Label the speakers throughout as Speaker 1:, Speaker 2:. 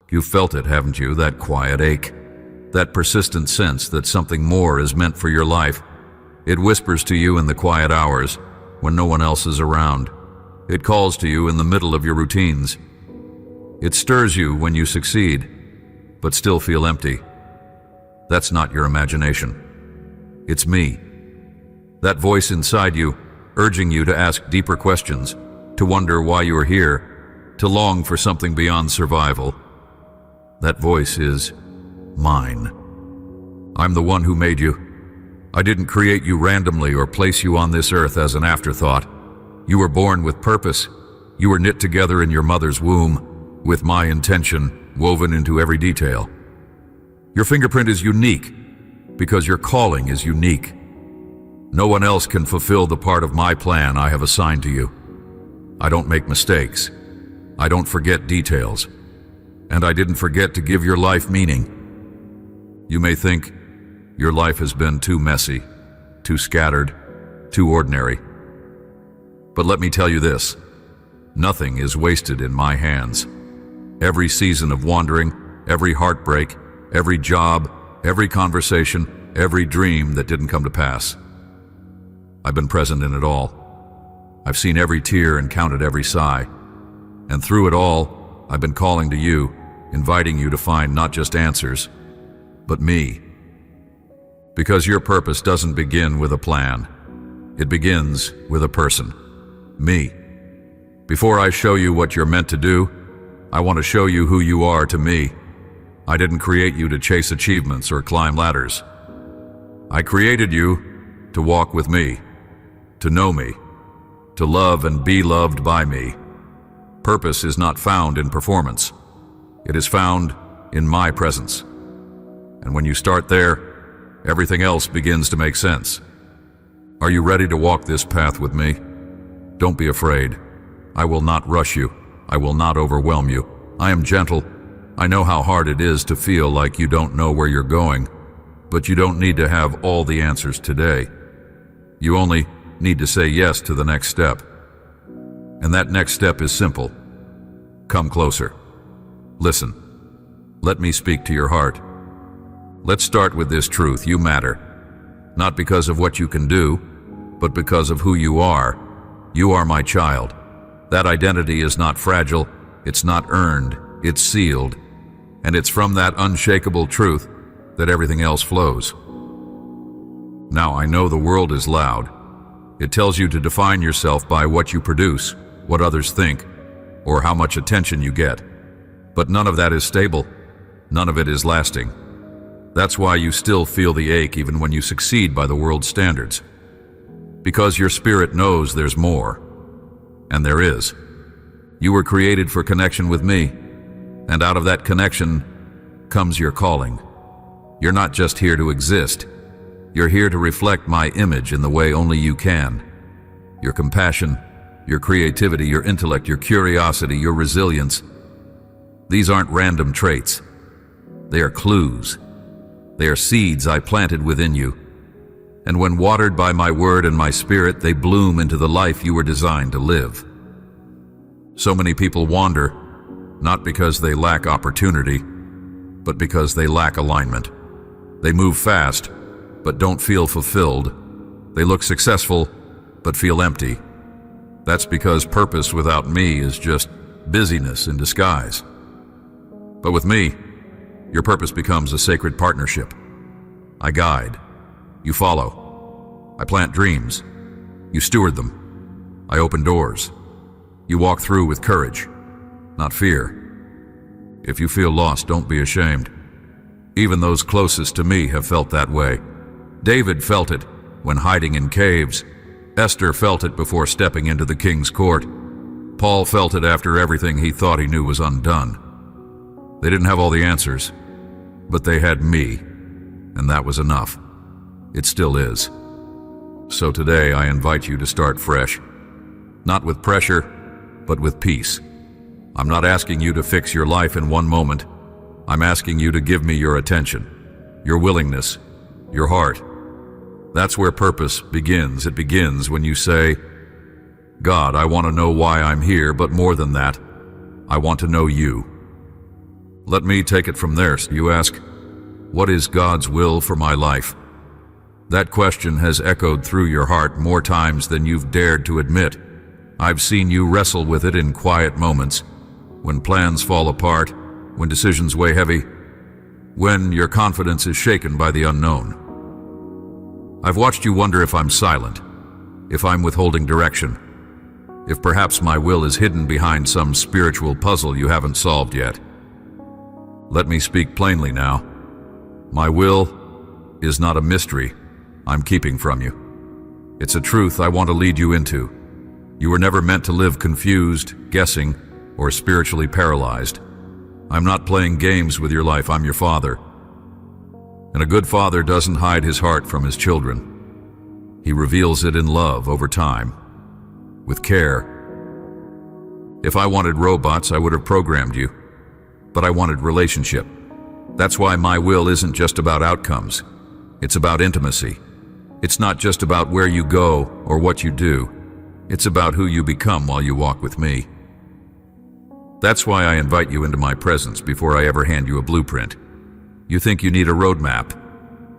Speaker 1: You've felt it, haven't you? That quiet ache. That persistent sense that something more is meant for your life. It whispers to you in the quiet hours when no one else is around. It calls to you in the middle of your routines. It stirs you when you succeed, but still feel empty. That's not your imagination. It's me. That voice inside you, urging you to ask deeper questions, to wonder why you are here, to long for something beyond survival. That voice is mine. I'm the one who made you. I didn't create you randomly or place you on this earth as an afterthought. You were born with purpose. You were knit together in your mother's womb, with my intention woven into every detail. Your fingerprint is unique because your calling is unique. No one else can fulfill the part of my plan I have assigned to you. I don't make mistakes. I don't forget details. And I didn't forget to give your life meaning. You may think your life has been too messy, too scattered, too ordinary. But let me tell you this, nothing is wasted in my hands. Every season of wandering, every heartbreak, every job, every conversation, every dream that didn't come to pass. I've been present in it all. I've seen every tear and counted every sigh. And through it all, I've been calling to you, inviting you to find not just answers, but me. Because your purpose doesn't begin with a plan. It begins with a person, me. Before I show you what you're meant to do, I want to show you who you are to me. I didn't create you to chase achievements or climb ladders. I created you to walk with me, to know me, to love and be loved by me. Purpose is not found in performance. It is found in my presence. And when you start there, everything else begins to make sense. Are you ready to walk this path with me? Don't be afraid. I will not rush you. I will not overwhelm you. I am gentle. I know how hard it is to feel like you don't know where you're going, but you don't need to have all the answers today. You only need to say yes to the next step. And that next step is simple. Come closer. Listen. Let me speak to your heart. Let's start with this truth. You matter. Not because of what you can do, but because of who you are. You are my child. That identity is not fragile. It's not earned. It's sealed. And it's from that unshakable truth that everything else flows. Now, I know the world is loud. It tells you to define yourself by what you produce, what others think, or how much attention you get. But none of that is stable. None of it is lasting. That's why you still feel the ache even when you succeed by the world's standards. Because your spirit knows there's more. And there is. You were created for connection with me. And out of that connection comes your calling. You're not just here to exist. You're here to reflect my image in the way only you can. Your compassion, your creativity, your intellect, your curiosity, your resilience. These aren't random traits. They are clues. They are seeds I planted within you. And when watered by my word and my spirit, they bloom into the life you were designed to live. So many people wander, not because they lack opportunity, but because they lack alignment. They move fast, but don't feel fulfilled. They look successful, but feel empty. That's because purpose without me is just busyness in disguise. But with me, your purpose becomes a sacred partnership. I guide. You follow. I plant dreams. You steward them. I open doors. You walk through with courage, not fear. If you feel lost, don't be ashamed. Even those closest to me have felt that way. David felt it when hiding in caves. Esther felt it before stepping into the king's court. Paul felt it after everything he thought he knew was undone. They didn't have all the answers, but they had me, and that was enough. It still is. So today I invite you to start fresh. Not with pressure, but with peace. I'm not asking you to fix your life in one moment. I'm asking you to give me your attention, your willingness, your heart. That's where purpose begins. It begins when you say, God, I want to know why I'm here, but more than that, I want to know you. Let me take it from there. You ask, what is God's will for my life? That question has echoed through your heart more times than you've dared to admit. I've seen you wrestle with it in quiet moments, when plans fall apart, when decisions weigh heavy, when your confidence is shaken by the unknown. I've watched you wonder if I'm silent, if I'm withholding direction, if perhaps my will is hidden behind some spiritual puzzle you haven't solved yet. Let me speak plainly now. My will is not a mystery I'm keeping from you. It's a truth I want to lead you into. You were never meant to live confused, guessing, or spiritually paralyzed. I'm not playing games with your life. I'm your father. And a good father doesn't hide his heart from his children. He reveals it in love over time, with care. If I wanted robots, I would have programmed you. But I wanted relationship. That's why my will isn't just about outcomes. It's about intimacy. It's not just about where you go or what you do. It's about who you become while you walk with me. That's why I invite you into my presence before I ever hand you a blueprint. You think you need a roadmap,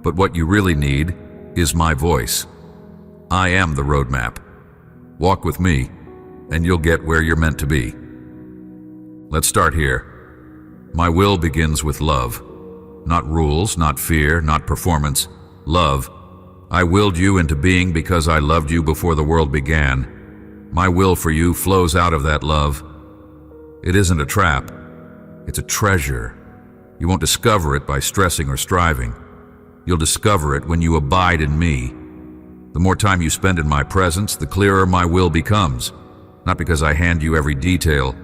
Speaker 1: but what you really need is my voice. I am the roadmap. Walk with me, and you'll get where you're meant to be. Let's start here. My will begins with love. Not rules, not fear, not performance. Love. I willed you into being because I loved you before the world began. My will for you flows out of that love. It isn't a trap. It's a treasure. You won't discover it by stressing or striving. You'll discover it when you abide in me. The more time you spend in my presence, the clearer my will becomes. Not because I hand you every detail,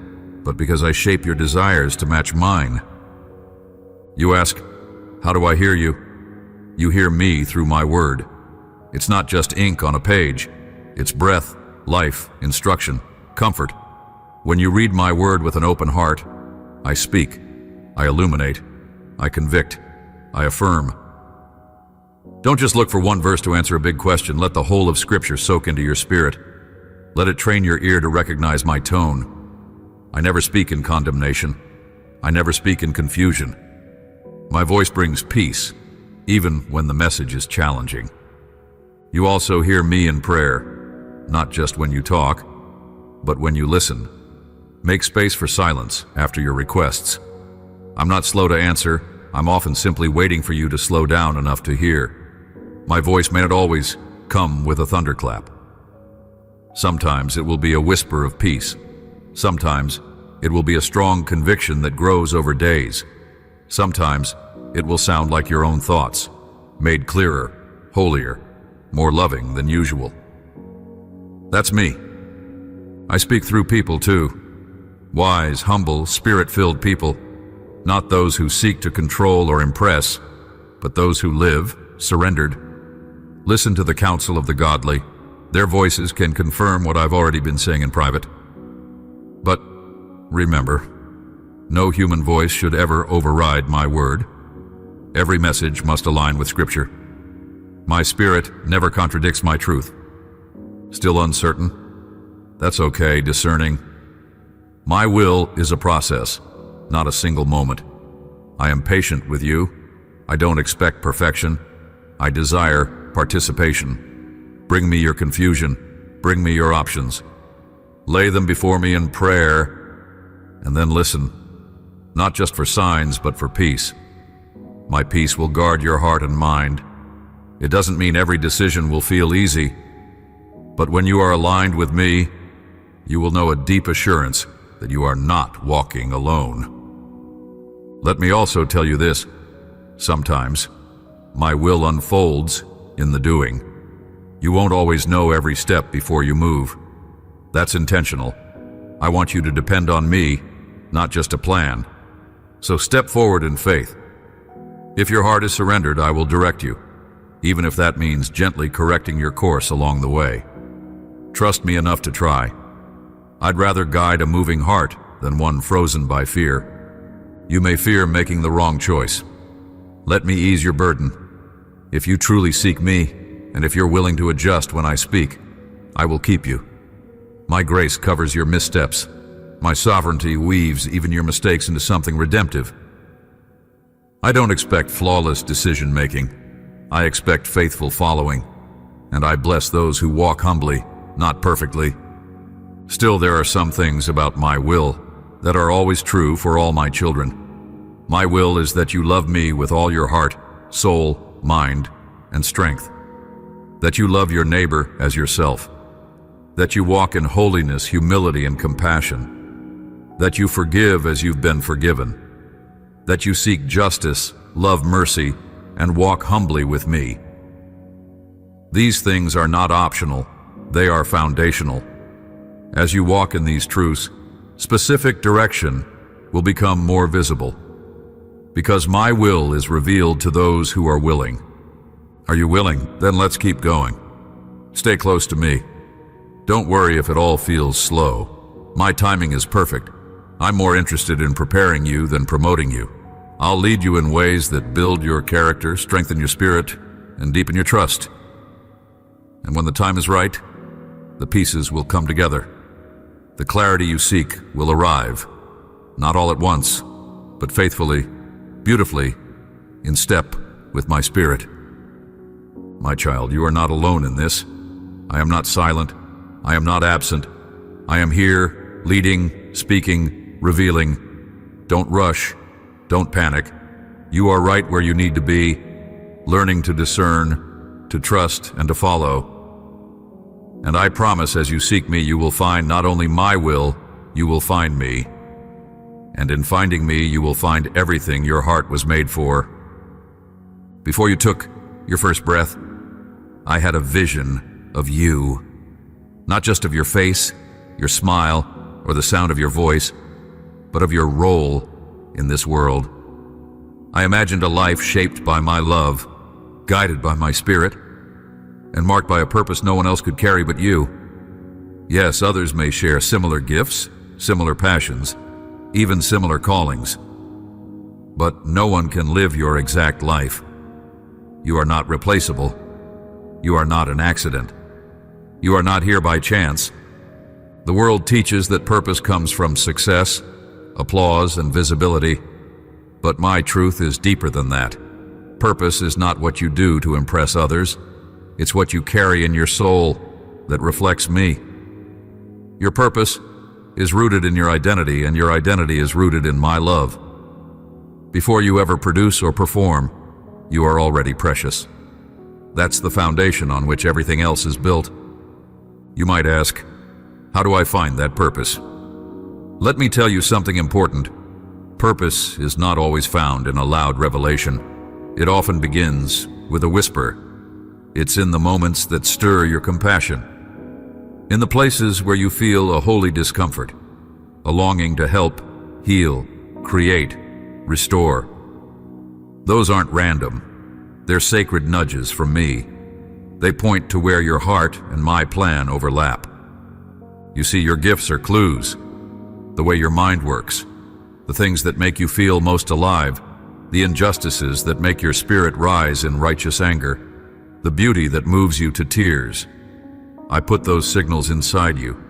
Speaker 1: but because I shape your desires to match mine. You ask, how do I hear you? You hear me through my word. It's not just ink on a page. It's breath, life, instruction, comfort. When you read my word with an open heart, I speak, I illuminate, I convict, I affirm. Don't just look for one verse to answer a big question. Let the whole of Scripture soak into your spirit. Let it train your ear to recognize my tone. I never speak in condemnation. I never speak in confusion. My voice brings peace, even when the message is challenging. You also hear me in prayer, not just when you talk, but when you listen. Make space for silence after your requests. I'm not slow to answer. I'm often simply waiting for you to slow down enough to hear. My voice may not always come with a thunderclap. Sometimes it will be a whisper of peace. Sometimes it will be a strong conviction that grows over days. Sometimes it will sound like your own thoughts, made clearer, holier, more loving than usual. That's me. I speak through people too. Wise, humble, spirit-filled people. Not those who seek to control or impress, but those who live, surrendered. Listen to the counsel of the godly. Their voices can confirm what I've already been saying in private. But remember, no human voice should ever override my word. Every message must align with Scripture. My spirit never contradicts my truth. Still uncertain? That's okay, discerning. My will is a process, not a single moment. I am patient with you. I don't expect perfection. I desire participation. Bring me your confusion. Bring me your options. Lay them before me in prayer, and then listen, not just for signs, but for peace. My peace will guard your heart and mind. It doesn't mean every decision will feel easy, but when you are aligned with me, you will know a deep assurance that you are not walking alone. Let me also tell you this. Sometimes, my will unfolds in the doing. You won't always know every step before you move. That's intentional. I want you to depend on me, not just a plan. So step forward in faith. If your heart is surrendered, I will direct you, even if that means gently correcting your course along the way. Trust me enough to try. I'd rather guide a moving heart than one frozen by fear. You may fear making the wrong choice. Let me ease your burden. If you truly seek me, and if you're willing to adjust when I speak, I will keep you. My grace covers your missteps. My sovereignty weaves even your mistakes into something redemptive. I don't expect flawless decision-making. I expect faithful following, and I bless those who walk humbly, not perfectly. Still, there are some things about my will that are always true for all my children. My will is that you love me with all your heart, soul, mind, and strength. That you love your neighbor as yourself. That you walk in holiness, humility, and compassion. That you forgive as you've been forgiven. That you seek justice, love mercy, and walk humbly with me. These things are not optional, they are foundational. As you walk in these truths, specific direction will become more visible. Because my will is revealed to those who are willing. Are you willing? Then let's keep going. Stay close to me. Don't worry if it all feels slow. My timing is perfect. I'm more interested in preparing you than promoting you. I'll lead you in ways that build your character, strengthen your spirit, and deepen your trust. And when the time is right, the pieces will come together. The clarity you seek will arrive, not all at once, but faithfully, beautifully, in step with my spirit. My child, you are not alone in this. I am not silent. I am not absent. I am here, leading, speaking, revealing. Don't rush. Don't panic. You are right where you need to be, learning to discern, to trust, and to follow. And I promise as you seek me, you will find not only my will, you will find me. And in finding me, you will find everything your heart was made for. Before you took your first breath, I had a vision of you. Not just of your face, your smile, or the sound of your voice, but of your role in this world. I imagined a life shaped by my love, guided by my spirit, and marked by a purpose no one else could carry but you. Yes, others may share similar gifts, similar passions, even similar callings. But no one can live your exact life. You are not replaceable. You are not an accident. You are not here by chance. The world teaches that purpose comes from success, applause, and visibility. But my truth is deeper than that. Purpose is not what you do to impress others. It's what you carry in your soul that reflects me. Your purpose is rooted in your identity, and your identity is rooted in my love. Before you ever produce or perform, you are already precious. That's the foundation on which everything else is built. You might ask, how do I find that purpose? Let me tell you something important. Purpose is not always found in a loud revelation. It often begins with a whisper. It's in the moments that stir your compassion. In the places where you feel a holy discomfort, a longing to help, heal, create, restore. Those aren't random. They're sacred nudges from me. They point to where your heart and my plan overlap. You see, your gifts are clues. The way your mind works, the things that make you feel most alive, the injustices that make your spirit rise in righteous anger, the beauty that moves you to tears. I put those signals inside you.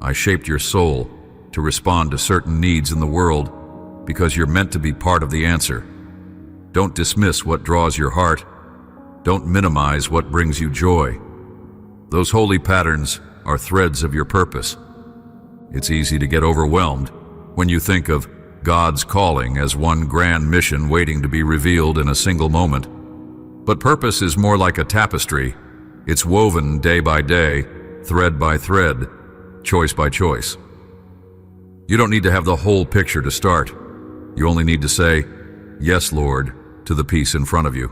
Speaker 1: I shaped your soul to respond to certain needs in the world because you're meant to be part of the answer. Don't dismiss what draws your heart. Don't minimize what brings you joy. Those holy patterns are threads of your purpose. It's easy to get overwhelmed when you think of God's calling as one grand mission waiting to be revealed in a single moment. But purpose is more like a tapestry. It's woven day by day, thread by thread, choice by choice. You don't need to have the whole picture to start. You only need to say, "Yes, Lord," to the piece in front of you.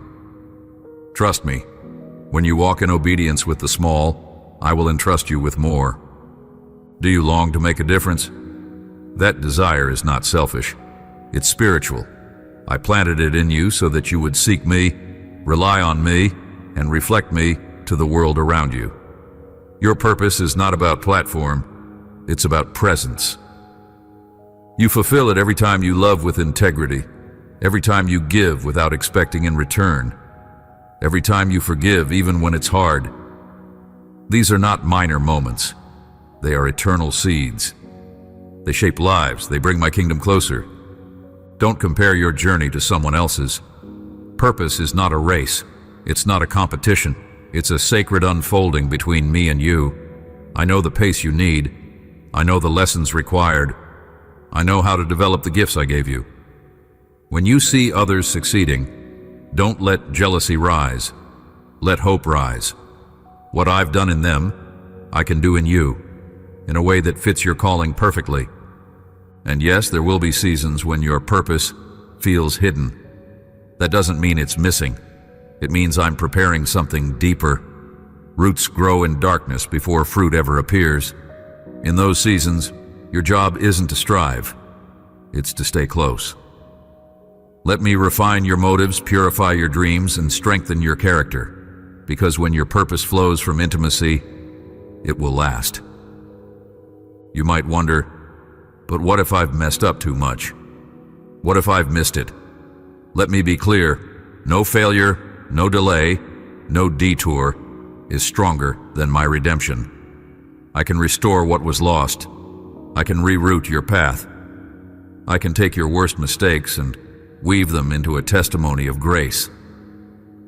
Speaker 1: Trust me, when you walk in obedience with the small, I will entrust you with more. Do you long to make a difference? That desire is not selfish. It's spiritual. I planted it in you so that you would seek me, rely on me, and reflect me to the world around you. Your purpose is not about platform, it's about presence. You fulfill it every time you love with integrity, every time you give without expecting in return, every time you forgive even when it's hard. These are not minor moments. They are eternal seeds. They shape lives. They bring my kingdom closer. Don't compare your journey to someone else's. Purpose is not a race. It's not a competition. It's a sacred unfolding between me and you. I know the pace you need. I know the lessons required. I know how to develop the gifts I gave you. When you see others succeeding, don't let jealousy rise. Let hope rise. What I've done in them, I can do in you, in a way that fits your calling perfectly. And yes, there will be seasons when your purpose feels hidden. That doesn't mean it's missing. It means I'm preparing something deeper. Roots grow in darkness before fruit ever appears. In those seasons, your job isn't to strive. It's to stay close. Let me refine your motives, purify your dreams, and strengthen your character. Because when your purpose flows from intimacy, it will last. You might wonder, but what if I've messed up too much? What if I've missed it? Let me be clear, no failure, no delay, no detour is stronger than my redemption. I can restore what was lost. I can reroute your path. I can take your worst mistakes and weave them into a testimony of grace.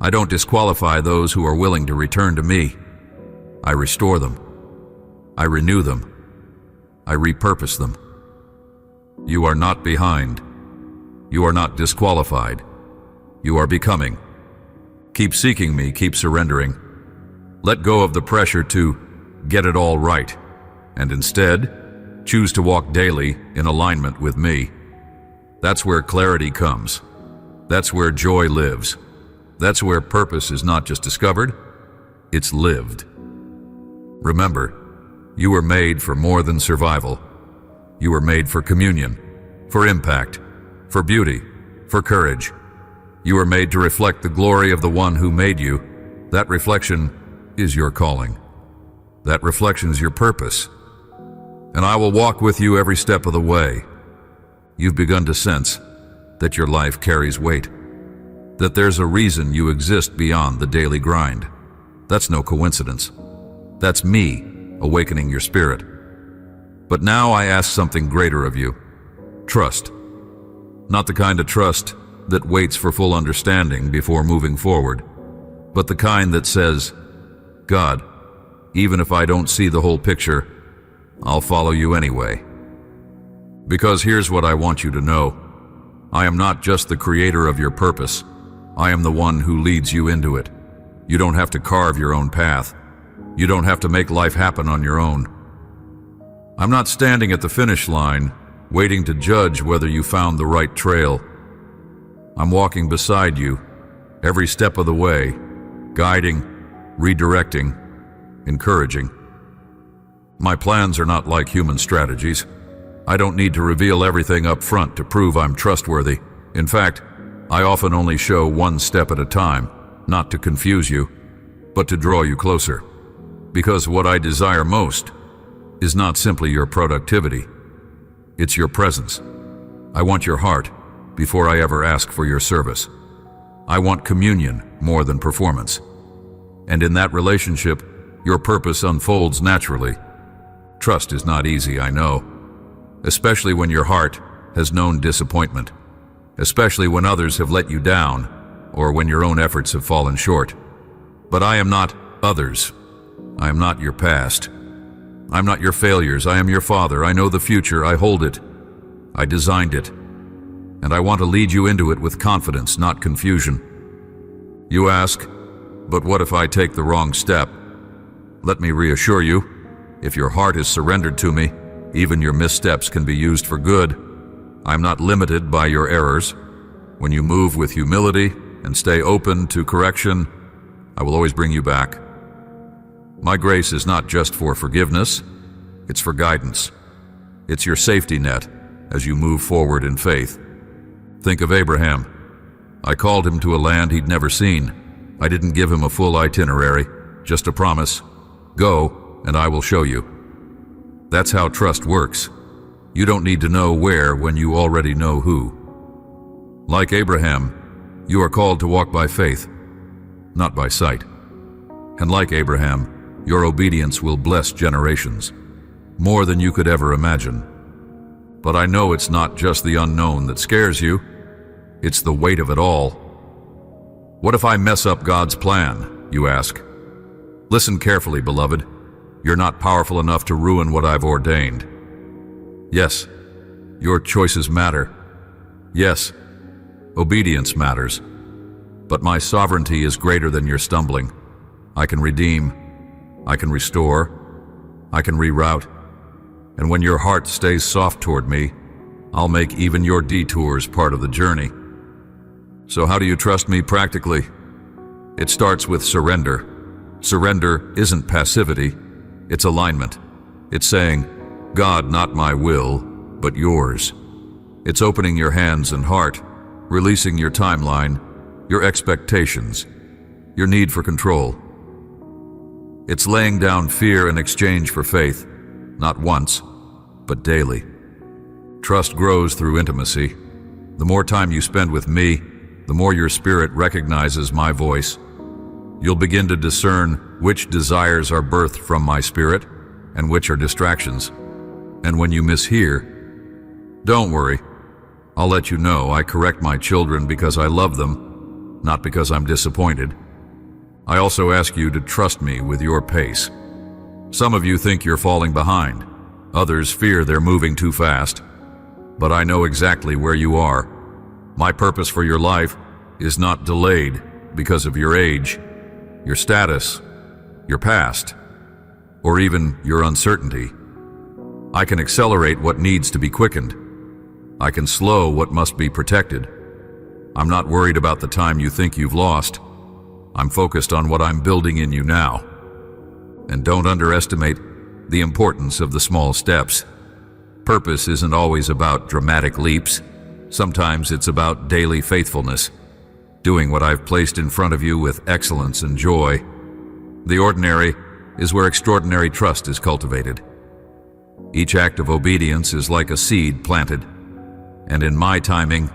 Speaker 1: I don't disqualify those who are willing to return to me. I restore them. I renew them. I repurpose them. You are not behind. You are not disqualified. You are becoming. Keep seeking me, keep surrendering. Let go of the pressure to get it all right, and instead, choose to walk daily in alignment with me. That's where clarity comes. That's where joy lives. That's where purpose is not just discovered, it's lived. Remember, you were made for more than survival. You were made for communion, for impact, for beauty, for courage. You were made to reflect the glory of the one who made you. That reflection is your calling. That reflection is your purpose. And I will walk with you every step of the way. You've begun to sense that your life carries weight, that there's a reason you exist beyond the daily grind. That's no coincidence. That's me awakening your spirit. But now I ask something greater of you. Trust. Not the kind of trust that waits for full understanding before moving forward, but the kind that says, God, even if I don't see the whole picture, I'll follow you anyway. Because here's what I want you to know. I am not just the creator of your purpose. I am the one who leads you into it. You don't have to carve your own path. You don't have to make life happen on your own. I'm not standing at the finish line, waiting to judge whether you found the right trail. I'm walking beside you, every step of the way, guiding, redirecting, encouraging. My plans are not like human strategies. I don't need to reveal everything up front to prove I'm trustworthy. In fact, I often only show one step at a time, not to confuse you, but to draw you closer. Because what I desire most is not simply your productivity. It's your presence. I want your heart before I ever ask for your service. I want communion more than performance. And in that relationship, your purpose unfolds naturally. Trust is not easy, I know. Especially when your heart has known disappointment. Especially when others have let you down, or when your own efforts have fallen short. But I am not others. I am not your past. I'm not your failures. I am your Father. I know the future. I hold it. I designed it. And I want to lead you into it with confidence, not confusion. You ask, but what if I take the wrong step? Let me reassure you, if your heart is surrendered to me, even your missteps can be used for good. I'm not limited by your errors. When you move with humility and stay open to correction, I will always bring you back. My grace is not just for forgiveness, it's for guidance. It's your safety net as you move forward in faith. Think of Abraham. I called him to a land he'd never seen. I didn't give him a full itinerary, just a promise. Go, and I will show you. That's how trust works. You don't need to know where when you already know who. Like Abraham, you are called to walk by faith, not by sight. And like Abraham, your obedience will bless generations, more than you could ever imagine. But I know it's not just the unknown that scares you. It's the weight of it all. What if I mess up God's plan, you ask? Listen carefully, beloved. You're not powerful enough to ruin what I've ordained. Yes, your choices matter. Yes, obedience matters. But my sovereignty is greater than your stumbling. I can redeem. I can restore. I can reroute. And when your heart stays soft toward me, I'll make even your detours part of the journey. So how do you trust me practically? It starts with surrender. Surrender isn't passivity, it's alignment. It's saying, God, not my will, but yours. It's opening your hands and heart, releasing your timeline, your expectations, your need for control. It's laying down fear in exchange for faith, not once, but daily. Trust grows through intimacy. The more time you spend with me, the more your spirit recognizes my voice. You'll begin to discern which desires are birthed from my spirit and which are distractions. And when you mishear, don't worry. I'll let you know I correct my children because I love them, not because I'm disappointed. I also ask you to trust me with your pace. Some of you think you're falling behind. Others fear they're moving too fast. But I know exactly where you are. My purpose for your life is not delayed because of your age, your status, your past, or even your uncertainty. I can accelerate what needs to be quickened. I can slow what must be protected. I'm not worried about the time you think you've lost. I'm focused on what I'm building in you now. And don't underestimate the importance of the small steps. Purpose isn't always about dramatic leaps. Sometimes it's about daily faithfulness, doing what I've placed in front of you with excellence and joy. The ordinary is where extraordinary trust is cultivated. Each act of obedience is like a seed planted, and in my timing,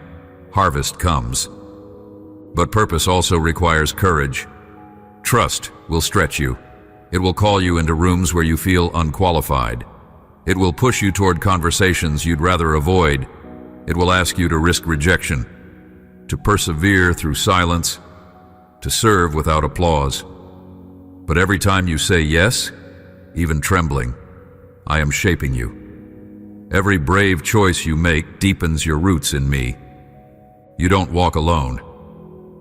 Speaker 1: harvest comes. But purpose also requires courage. Trust will stretch you. It will call you into rooms where you feel unqualified. It will push you toward conversations you'd rather avoid. It will ask you to risk rejection, to persevere through silence, to serve without applause. But every time you say yes, even trembling, I am shaping you. Every brave choice you make deepens your roots in me. You don't walk alone.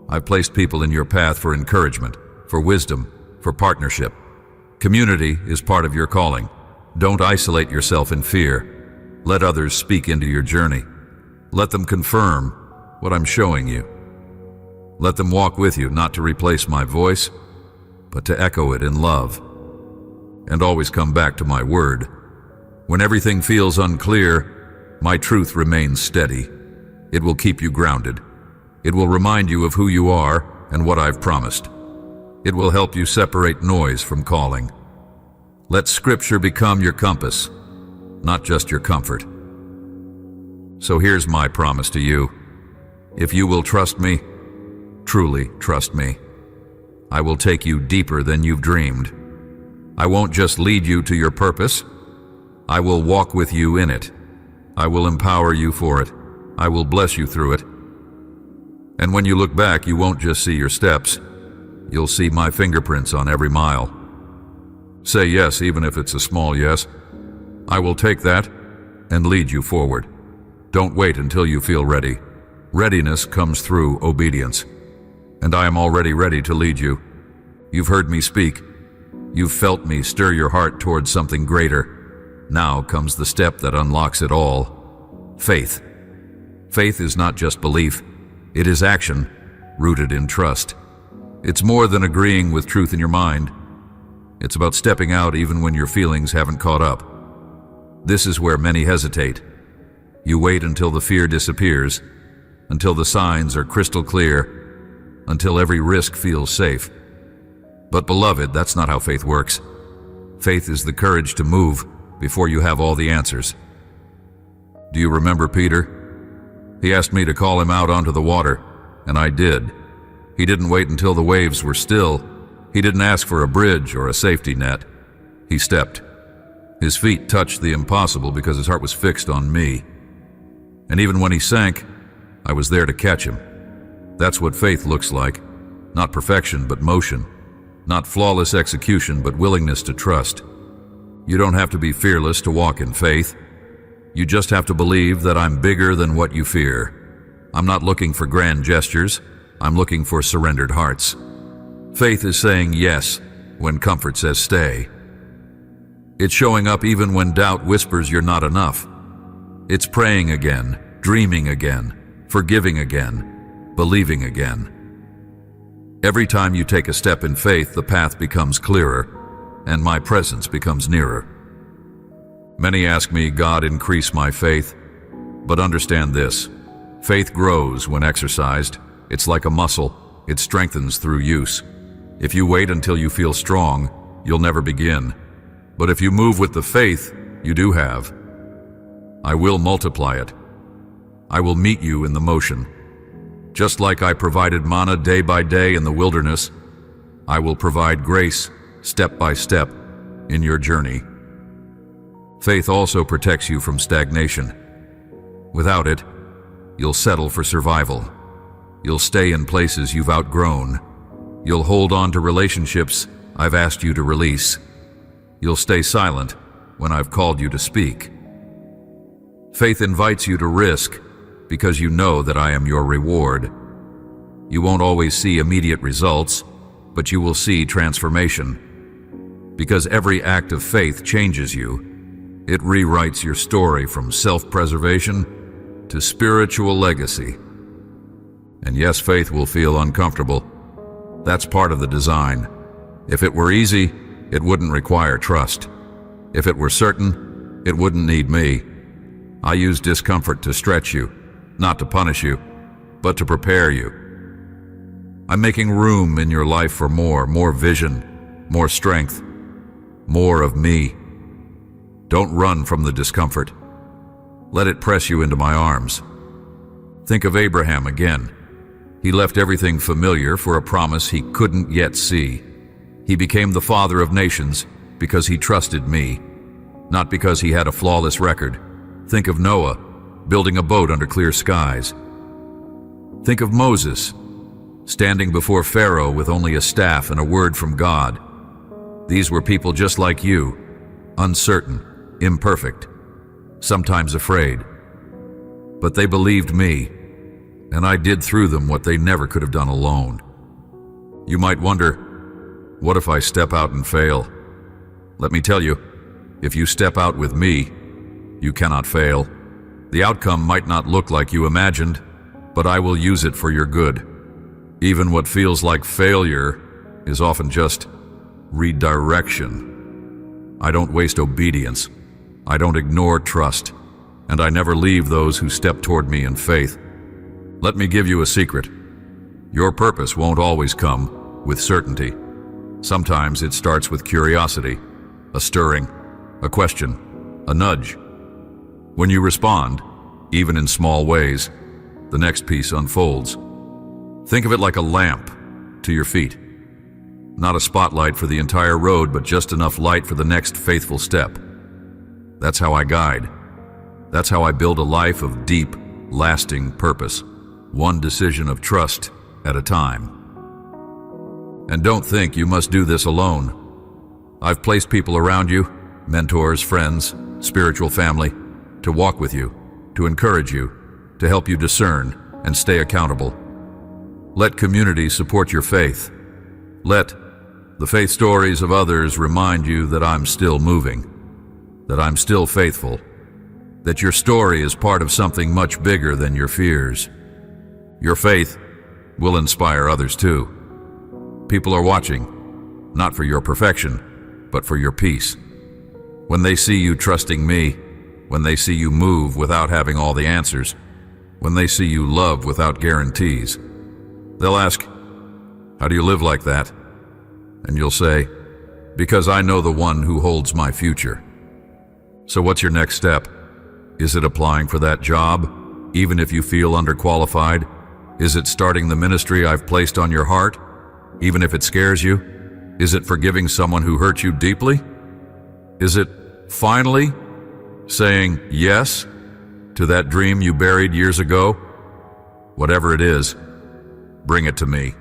Speaker 1: I've placed people in your path for encouragement, for wisdom, for partnership. Community is part of your calling. Don't isolate yourself in fear. Let others speak into your journey. Let them confirm what I'm showing you. Let them walk with you, not to replace my voice, but to echo it in love. And always come back to my word. When everything feels unclear, my truth remains steady. It will keep you grounded. It will remind you of who you are and what I've promised. It will help you separate noise from calling. Let Scripture become your compass, not just your comfort. So here's my promise to you. If you will trust me, truly trust me, I will take you deeper than you've dreamed. I won't just lead you to your purpose. I will walk with you in it. I will empower you for it. I will bless you through it. And when you look back, you won't just see your steps. You'll see my fingerprints on every mile. Say yes, even if it's a small yes. I will take that and lead you forward. Don't wait until you feel ready. Readiness comes through obedience. And I am already ready to lead you. You've heard me speak. You've felt me stir your heart towards something greater. Now comes the step that unlocks it all. Faith. Faith is not just belief. It is action, rooted in trust. It's more than agreeing with truth in your mind. It's about stepping out even when your feelings haven't caught up. This is where many hesitate. You wait until the fear disappears, until the signs are crystal clear, until every risk feels safe. But beloved, that's not how faith works. Faith is the courage to move before you have all the answers. Do you remember Peter? He asked me to call him out onto the water, and I did. He didn't wait until the waves were still. He didn't ask for a bridge or a safety net. He stepped. His feet touched the impossible because his heart was fixed on me. And even when he sank, I was there to catch him. That's what faith looks like. Not perfection, but motion. Not flawless execution, but willingness to trust. You don't have to be fearless to walk in faith. You just have to believe that I'm bigger than what you fear. I'm not looking for grand gestures. I'm looking for surrendered hearts. Faith is saying yes when comfort says stay. It's showing up even when doubt whispers you're not enough. It's praying again, dreaming again, forgiving again, believing again. Every time you take a step in faith, the path becomes clearer, and my presence becomes nearer. Many ask me, God, increase my faith. But understand this, faith grows when exercised. It's like a muscle, it strengthens through use. If you wait until you feel strong, you'll never begin. But if you move with the faith you do have, I will multiply it. I will meet you in the motion. Just like I provided manna day by day in the wilderness, I will provide grace step by step in your journey. Faith also protects you from stagnation. Without it, you'll settle for survival. You'll stay in places you've outgrown. You'll hold on to relationships I've asked you to release. You'll stay silent when I've called you to speak. Faith invites you to risk because you know that I am your reward. You won't always see immediate results, but you will see transformation. Because every act of faith changes you. It rewrites your story from self-preservation to spiritual legacy. And yes, faith will feel uncomfortable. That's part of the design. If it were easy, it wouldn't require trust. If it were certain, it wouldn't need me. I use discomfort to stretch you, not to punish you, but to prepare you. I'm making room in your life for more vision, more strength, more of me. Don't run from the discomfort. Let it press you into my arms. Think of Abraham again. He left everything familiar for a promise he couldn't yet see. He became the father of nations because he trusted me, not because he had a flawless record. Think of Noah, building a boat under clear skies. Think of Moses, standing before Pharaoh with only a staff and a word from God. These were people just like you, uncertain, imperfect, sometimes afraid. But they believed me, and I did through them what they never could have done alone. You might wonder, what if I step out and fail? Let me tell you, if you step out with me, you cannot fail. The outcome might not look like you imagined, but I will use it for your good. Even what feels like failure is often just redirection. I don't waste obedience. I don't ignore trust. And I never leave those who step toward me in faith. Let me give you a secret. Your purpose won't always come with certainty. Sometimes it starts with curiosity, a stirring, a question, a nudge. When you respond, even in small ways, the next piece unfolds. Think of it like a lamp to your feet. Not a spotlight for the entire road, but just enough light for the next faithful step. That's how I guide. That's how I build a life of deep, lasting purpose, one decision of trust at a time. And don't think you must do this alone. I've placed people around you, mentors, friends, spiritual family, to walk with you, to encourage you, to help you discern and stay accountable. Let community support your faith. Let the faith stories of others remind you that I'm still moving, that I'm still faithful, that your story is part of something much bigger than your fears. Your faith will inspire others too. People are watching, not for your perfection, but for your peace. When they see you trusting me, when they see you move without having all the answers, when they see you love without guarantees, they'll ask, "How do you live like that?" And you'll say, "Because I know the one who holds my future." So what's your next step? Is it applying for that job, even if you feel underqualified? Is it starting the ministry I've placed on your heart, even if it scares you? Is it forgiving someone who hurt you deeply? Is it finally saying yes To that dream you buried years ago? Whatever it is, bring it to me.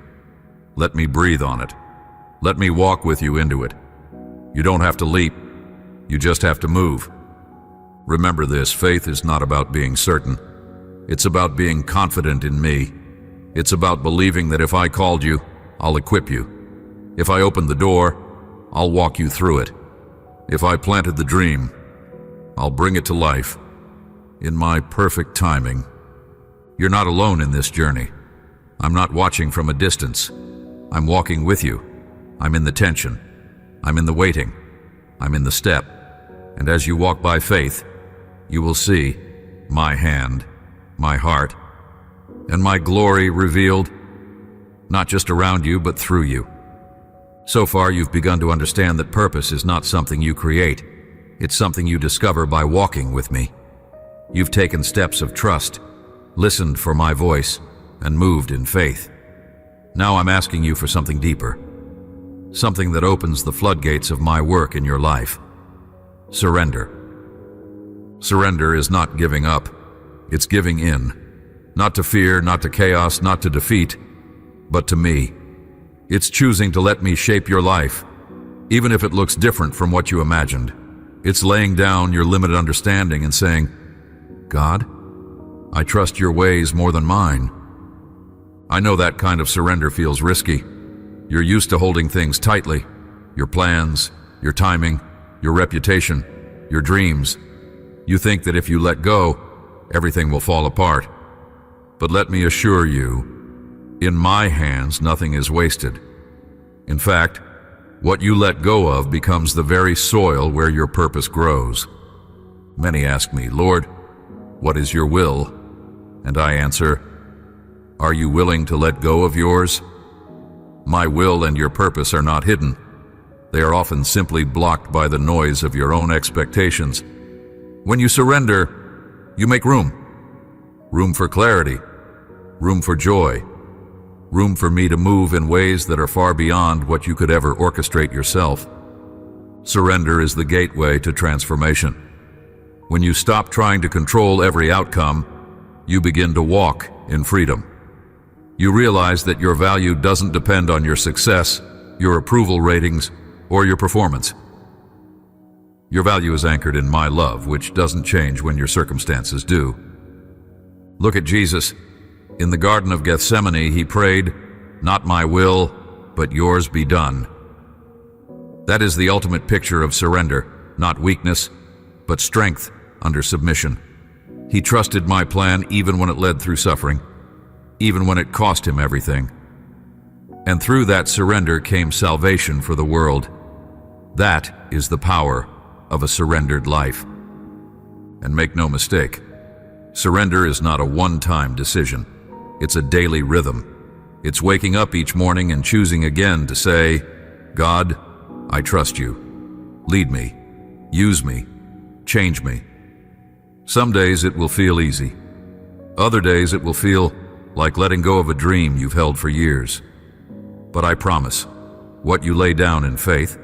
Speaker 1: Let me breathe on it. Let me walk with you into it. You don't have to leap. You just have to move. Remember this, faith is not about being certain. It's about being confident in me. It's about believing that if I called you, I'll equip you. If I opened the door, I'll walk you through it. If I planted the dream, I'll bring it to life in my perfect timing. You're not alone in this journey. I'm not watching from a distance. I'm walking with you. I'm in the tension. I'm in the waiting. I'm in the step. And as you walk by faith, you will see my hand, my heart, and my glory revealed, not just around you, but through you. So far, you've begun to understand that purpose is not something you create. It's something you discover by walking with me. You've taken steps of trust, listened for my voice, and moved in faith. Now I'm asking you for something deeper, something that opens the floodgates of my work in your life. Surrender. Surrender is not giving up. It's giving in. Not to fear, not to chaos, not to defeat, but to me. It's choosing to let me shape your life, even if it looks different from what you imagined. It's laying down your limited understanding and saying, God, I trust your ways more than mine. I know that kind of surrender feels risky. You're used to holding things tightly, your plans, your timing, your reputation, your dreams. You think that if you let go, everything will fall apart. But let me assure you, in my hands, nothing is wasted. In fact, what you let go of becomes the very soil where your purpose grows. Many ask me, Lord, what is your will? And I answer, are you willing to let go of yours? My will and your purpose are not hidden. They are often simply blocked by the noise of your own expectations. When you surrender, you make room. Room for clarity, room for joy, room for me to move in ways that are far beyond what you could ever orchestrate yourself. Surrender is the gateway to transformation. When you stop trying to control every outcome, you begin to walk in freedom. You realize that your value doesn't depend on your success, your approval ratings, or your performance. Your value is anchored in my love, which doesn't change when your circumstances do. Look at Jesus. In the Garden of Gethsemane, he prayed, "Not my will, but yours be done." That is the ultimate picture of surrender, not weakness, but strength under submission. He trusted my plan even when it led through suffering, even when it cost him everything. And through that surrender came salvation for the world. That is the power of a surrendered life. And make no mistake, surrender is not a one-time decision. It's a daily rhythm. It's waking up each morning and choosing again to say, God, I trust you. Lead me, use me, change me. Some days it will feel easy. Other days it will feel like letting go of a dream you've held for years. But I promise, what you lay down in faith,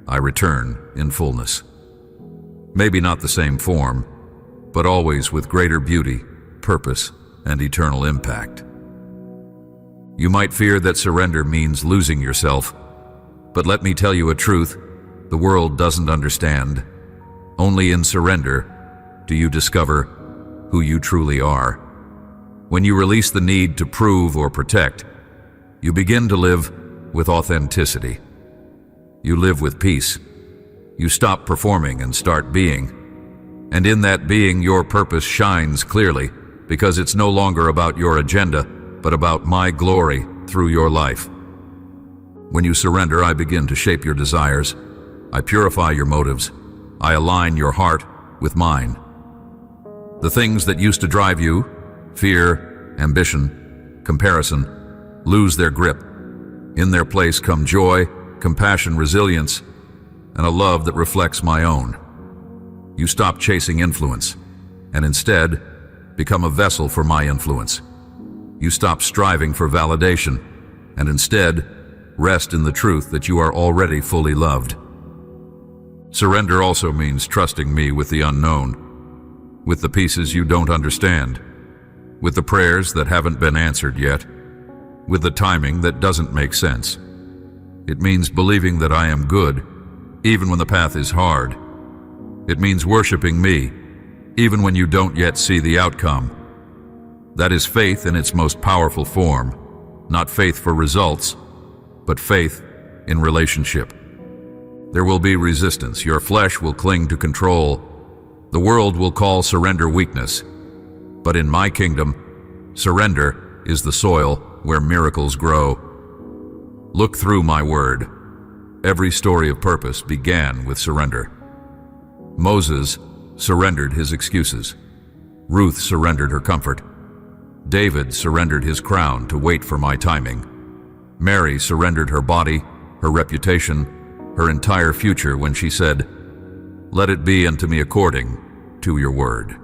Speaker 1: I return in fullness. Maybe not the same form, but always with greater beauty, purpose, and eternal impact. You might fear that surrender means losing yourself, but let me tell you a truth the world doesn't understand. Only in surrender do you discover who you truly are. When you release the need to prove or protect, you begin to live with authenticity. You live with peace. You stop performing and start being. And in that being, your purpose shines clearly because it's no longer about your agenda, but about my glory through your life. When you surrender, I begin to shape your desires. I purify your motives. I align your heart with mine. The things that used to drive you, fear, ambition, comparison, lose their grip. In their place come joy, compassion, resilience, and a love that reflects my own. You stop chasing influence, and instead become a vessel for my influence. You stop striving for validation, and instead rest in the truth that you are already fully loved. Surrender also means trusting me with the unknown. with the pieces you don't understand, with the prayers that haven't been answered yet, with the timing that doesn't make sense. It means believing that I am good, even when the path is hard. It means worshiping me, even when you don't yet see the outcome. That is faith in its most powerful form, not faith for results, but faith in relationship. There will be resistance. Your flesh will cling to control. The world will call surrender weakness. But in my kingdom, surrender is the soil where miracles grow. Look through my word. Every story of purpose began with surrender. Moses surrendered his excuses. Ruth surrendered her comfort. David surrendered his crown to wait for my timing. Mary surrendered her body, her reputation, her entire future when she said, "Let it be unto me according to your word."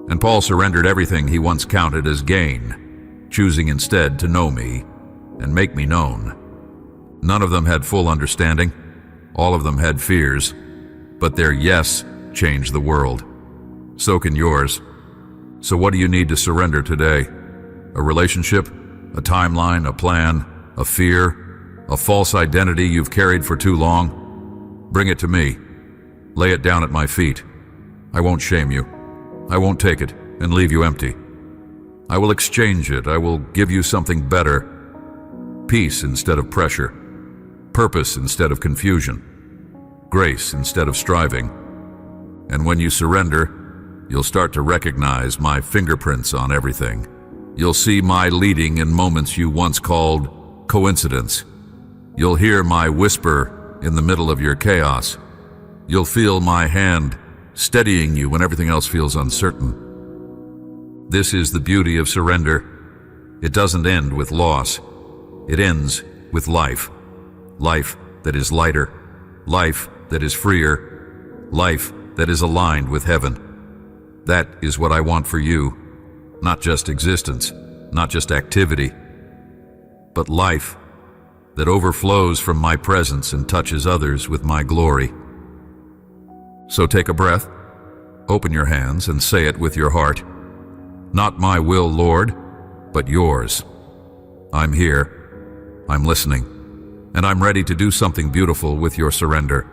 Speaker 1: And Paul surrendered everything he once counted as gain, choosing instead to know me and make me known. None of them had full understanding. All of them had fears, but their yes changed the world. So can yours. So what do you need to surrender today? A relationship? A timeline? A plan? A fear? A false identity you've carried for too long? Bring it to me. Lay it down at my feet. I won't shame you. I won't take it and leave you empty. I will exchange it. I will give you something better. Peace instead of pressure. Purpose instead of confusion. Grace instead of striving. And when you surrender, you'll start to recognize my fingerprints on everything. You'll see my leading in moments you once called coincidence. You'll hear my whisper in the middle of your chaos. You'll feel my hand steadying you when everything else feels uncertain. This is the beauty of surrender. It doesn't end with loss. It ends with life. Life that is lighter. Life that is freer. Life that is aligned with heaven. That is what I want for you. Not just existence, not just activity, but life that overflows from my presence and touches others with my glory. So take a breath, open your hands, and say it with your heart. Not my will, Lord, but yours. I'm here, I'm listening, and I'm ready to do something beautiful with your surrender.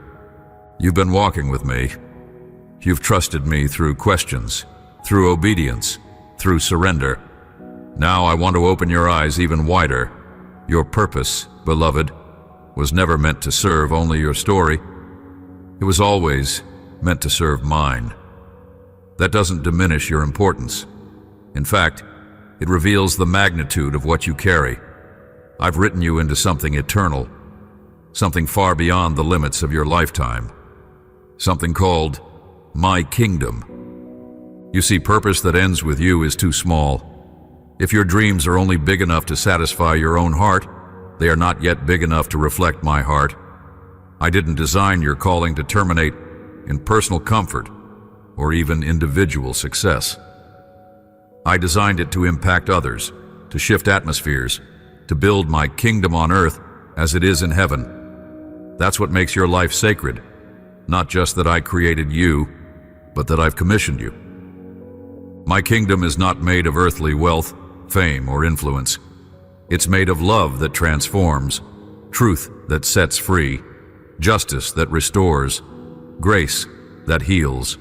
Speaker 1: You've been walking with me. You've trusted me through questions, through obedience, through surrender. Now I want to open your eyes even wider. Your purpose, beloved, was never meant to serve only your story. It was always meant to serve mine. That doesn't diminish your importance. In fact, it reveals the magnitude of what you carry. I've written you into something eternal, something far beyond the limits of your lifetime, something called my kingdom. You see, purpose that ends with you is too small. If your dreams are only big enough to satisfy your own heart, they are not yet big enough to reflect my heart. I didn't design your calling to terminate in personal comfort or even individual success. I designed it to impact others, to shift atmospheres, to build my kingdom on earth as it is in heaven. That's what makes your life sacred. Not just that I created you, but that I've commissioned you. My kingdom is not made of earthly wealth, fame, or influence. It's made of love that transforms, truth that sets free, justice that restores, grace that heals.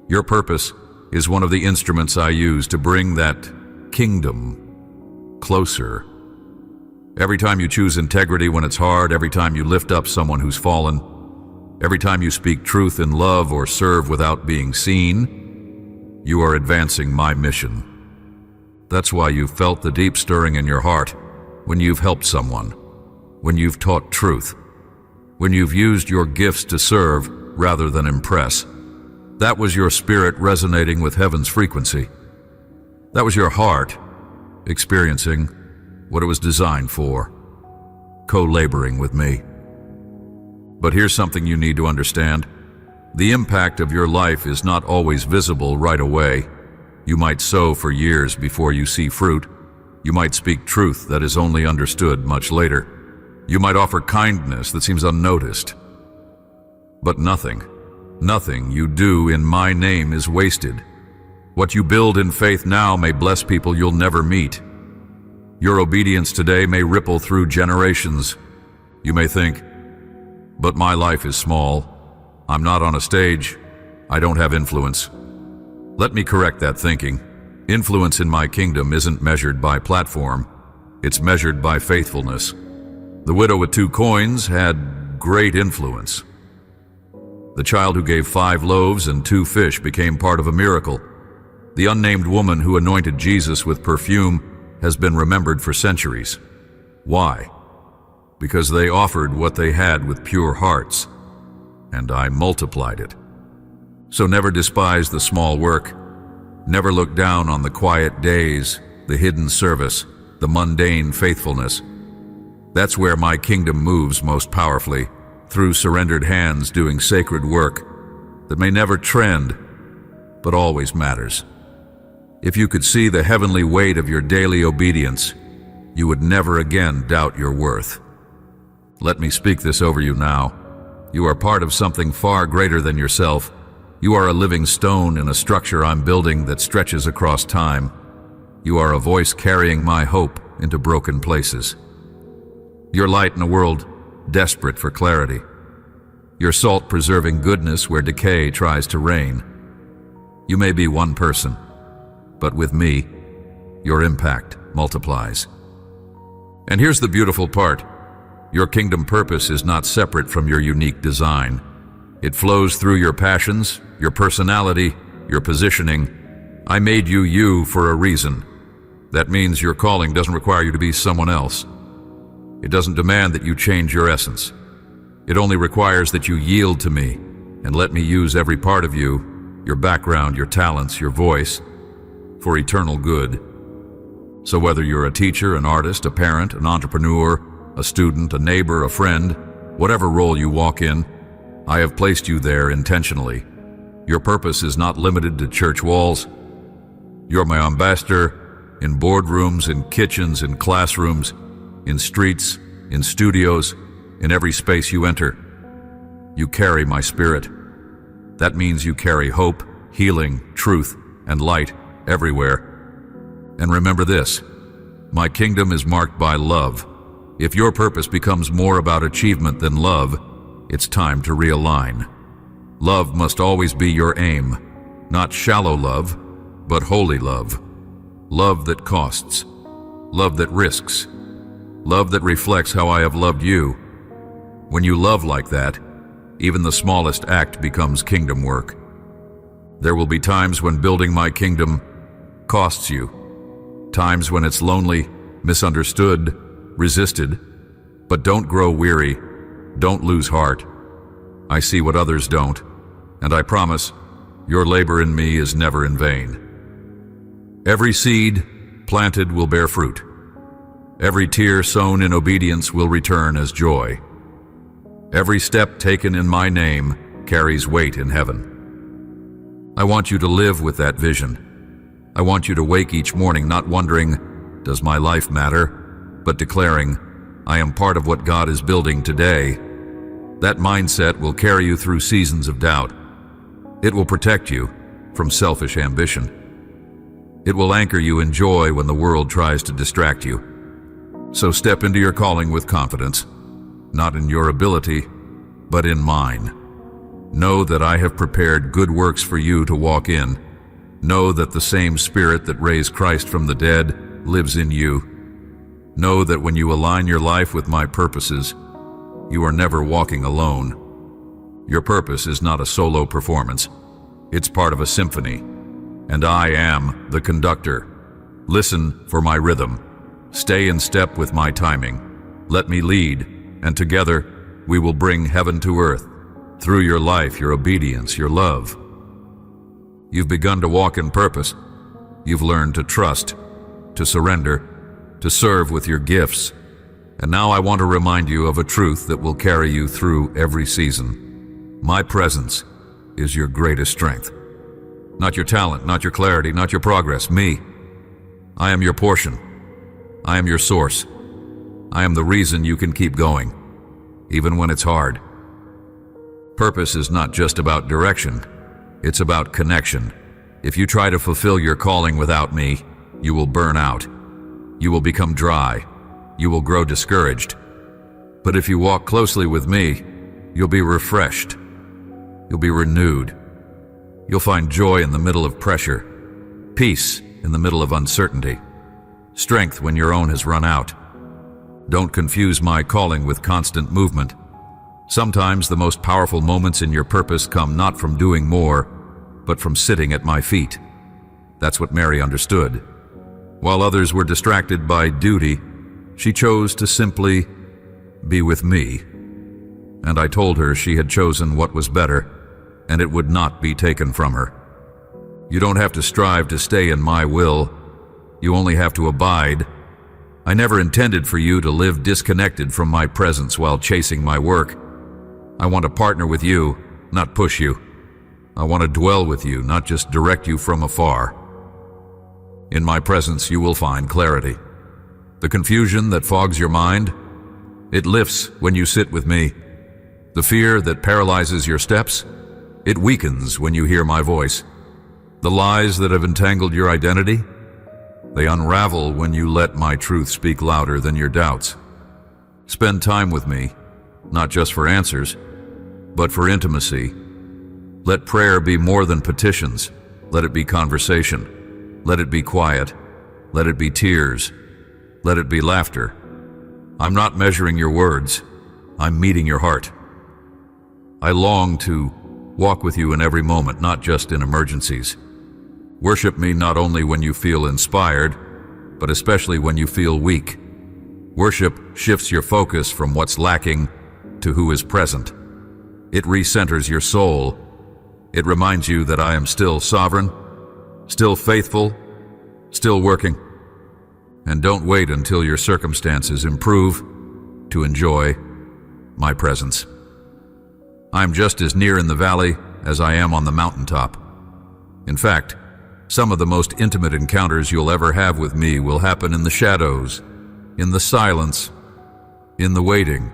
Speaker 1: Your purpose is one of the instruments I use to bring that kingdom closer. Every time you choose integrity when it's hard, every time you lift up someone who's fallen, every time you speak truth in love or serve without being seen, you are advancing my mission. That's why you've felt the deep stirring in your heart when you've helped someone, when you've taught truth, when you've used your gifts to serve rather than impress. That was your spirit resonating with heaven's frequency. That was your heart experiencing what it was designed for, co-laboring with me. But here's something you need to understand. The impact of your life is not always visible right away. You might sow for years before you see fruit. You might speak truth that is only understood much later. You might offer kindness that seems unnoticed. But nothing Nothing you do in my name is wasted. What you build in faith now may bless people you'll never meet. Your obedience today may ripple through generations. You may think, but my life is small. I'm not on a stage. I don't have influence. Let me correct that thinking. Influence in my kingdom isn't measured by platform. It's measured by faithfulness. The widow with 2 coins had great influence. The child who gave 5 loaves and 2 fish became part of a miracle. The unnamed woman who anointed Jesus with perfume has been remembered for centuries. Why? Because they offered what they had with pure hearts, and I multiplied it. So never despise the small work. Never look down on the quiet days, the hidden service, the mundane faithfulness. That's where my kingdom moves most powerfully, through surrendered hands doing sacred work that may never trend, but always matters. If you could see the heavenly weight of your daily obedience, you would never again doubt your worth. Let me speak this over you now. You are part of something far greater than yourself. You are a living stone in a structure I'm building that stretches across time. You are a voice carrying my hope into broken places. Your light in a world desperate for clarity. Your salt preserving goodness where decay tries to reign. You may be one person, but with me, your impact multiplies. And here's the beautiful part. Your kingdom purpose is not separate from your unique design. It flows through your passions, your personality, your positioning. I made you you for a reason. That means your calling doesn't require you to be someone else. It doesn't demand that you change your essence. It only requires that you yield to me and let me use every part of you, your background, your talents, your voice, for eternal good. So whether you're a teacher, an artist, a parent, an entrepreneur, a student, a neighbor, a friend, whatever role you walk in, I have placed you there intentionally. Your purpose is not limited to church walls. You're my ambassador in boardrooms, in kitchens, in classrooms, in streets, in studios, in every space you enter. You carry my spirit. That means you carry hope, healing, truth, and light everywhere. And remember this, my kingdom is marked by love. If your purpose becomes more about achievement than love, it's time to realign. Love must always be your aim, not shallow love, but holy love. Love that costs, love that risks, love that reflects how I have loved you. When you love like that, even the smallest act becomes kingdom work. There will be times when building my kingdom costs you, times when it's lonely, misunderstood, resisted, but don't grow weary, don't lose heart. I see what others don't, and I promise your labor in me is never in vain. Every seed planted will bear fruit. Every tear sown in obedience will return as joy. Every step taken in my name carries weight in heaven. I want you to live with that vision. I want you to wake each morning not wondering, does my life matter, but declaring, I am part of what God is building today. That mindset will carry you through seasons of doubt. It will protect you from selfish ambition. It will anchor you in joy when the world tries to distract you. So step into your calling with confidence, not in your ability, but in mine. Know that I have prepared good works for you to walk in. Know that the same Spirit that raised Christ from the dead lives in you. Know that when you align your life with my purposes, you are never walking alone. Your purpose is not a solo performance. It's part of a symphony, and I am the conductor. Listen for my rhythm. Stay in step with my timing. Let me lead, and together we will bring heaven to earth through your life, your obedience, your love. You've begun to walk in purpose. You've learned to trust, to surrender, to serve with your gifts. And now I want to remind you of a truth that will carry you through every season. My presence is your greatest strength. Not your talent, not your clarity, not your progress, me. I am your portion. I am your source. I am the reason you can keep going, even when it's hard. Purpose is not just about direction, it's about connection. If you try to fulfill your calling without me, you will burn out. You will become dry. You will grow discouraged. But if you walk closely with me, you'll be refreshed. You'll be renewed. You'll find joy in the middle of pressure, peace in the middle of uncertainty, strength when your own has run out. Don't confuse my calling with constant movement. Sometimes the most powerful moments in your purpose come not from doing more, but from sitting at my feet. That's what Mary understood. While others were distracted by duty, she chose to simply be with me. And I told her she had chosen what was better, and it would not be taken from her. You don't have to strive to stay in my will. You only have to abide. I never intended for you to live disconnected from my presence while chasing my work. I want to partner with you, not push you. I want to dwell with you, not just direct you from afar. In my presence, you will find clarity. The confusion that fogs your mind, it lifts when you sit with me. The fear that paralyzes your steps, it weakens when you hear my voice. The lies that have entangled your identity, they unravel when you let my truth speak louder than your doubts. Spend time with me, not just for answers, but for intimacy. Let prayer be more than petitions. Let it be conversation. Let it be quiet. Let it be tears. Let it be laughter. I'm not measuring your words. I'm meeting your heart. I long to walk with you in every moment, not just in emergencies. Worship me not only when you feel inspired, but especially when you feel weak. Worship shifts your focus from what's lacking to who is present. It recenters your soul. It reminds you that I am still sovereign, still faithful, still working. And don't wait until your circumstances improve to enjoy my presence. I'm just as near in the valley as I am on the mountaintop. In fact, some of the most intimate encounters you'll ever have with me will happen in the shadows, in the silence, in the waiting.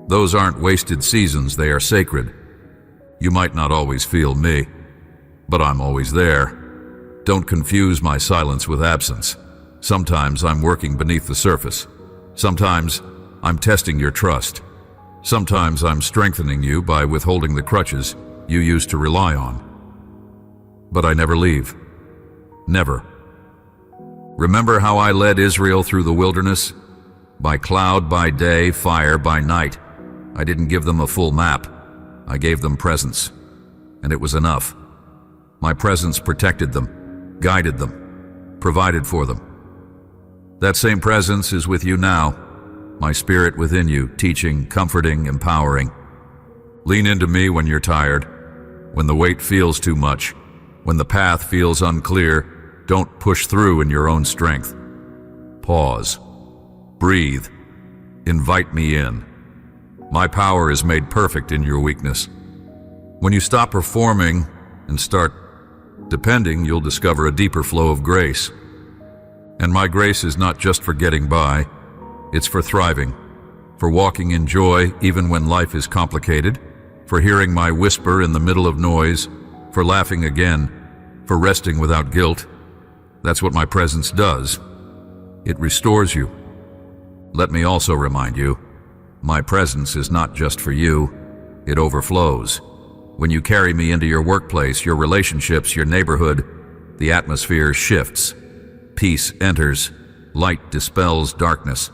Speaker 1: Those aren't wasted seasons, they are sacred. You might not always feel me, but I'm always there. Don't confuse my silence with absence. Sometimes I'm working beneath the surface. Sometimes I'm testing your trust. Sometimes I'm strengthening you by withholding the crutches you used to rely on. But I never leave. Never. Remember how I led Israel through the wilderness? By cloud by day, fire by night. I didn't give them a full map. I gave them presence, and it was enough. My presence protected them, guided them, provided for them. That same presence is with you now, my spirit within you, teaching, comforting, empowering. Lean into me when you're tired, when the weight feels too much, when the path feels unclear. Don't push through in your own strength. Pause. Breathe. Invite me in. My power is made perfect in your weakness. When you stop performing and start depending, you'll discover a deeper flow of grace. And my grace is not just for getting by, it's for thriving, for walking in joy even when life is complicated, for hearing my whisper in the middle of noise, for laughing again, for resting without guilt. That's what my presence does. It restores you. Let me also remind you, my presence is not just for you, it overflows. When you carry me into your workplace, your relationships, your neighborhood, the atmosphere shifts. Peace enters, light dispels darkness.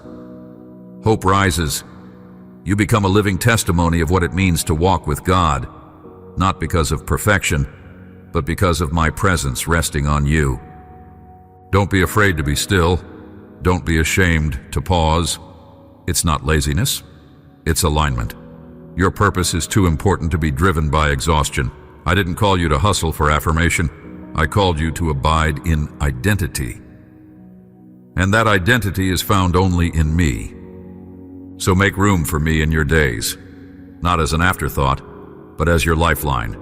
Speaker 1: Hope rises. You become a living testimony of what it means to walk with God, not because of perfection, but because of my presence resting on you. Don't be afraid to be still. Don't be ashamed to pause. It's not laziness, it's alignment. Your purpose is too important to be driven by exhaustion. I didn't call you to hustle for affirmation. I called you to abide in identity. And that identity is found only in me. So make room for me in your days, not as an afterthought, but as your lifeline.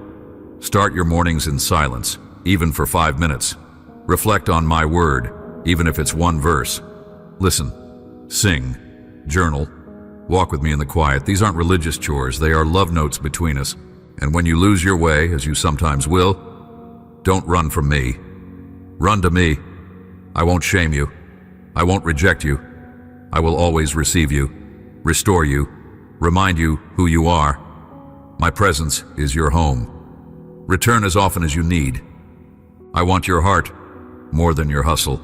Speaker 1: Start your mornings in silence, even for 5 minutes. Reflect on my word, even if it's one verse. Listen, sing, journal, Walk with me in the quiet. These aren't religious chores. They are love notes between us. And when you lose your way, as you sometimes will, don't run from me. Run to me. I won't shame you. I won't reject you. I will always receive you, restore you, remind you who you are. My presence is your home. Return as often as you need. I want your heart more than your hustle,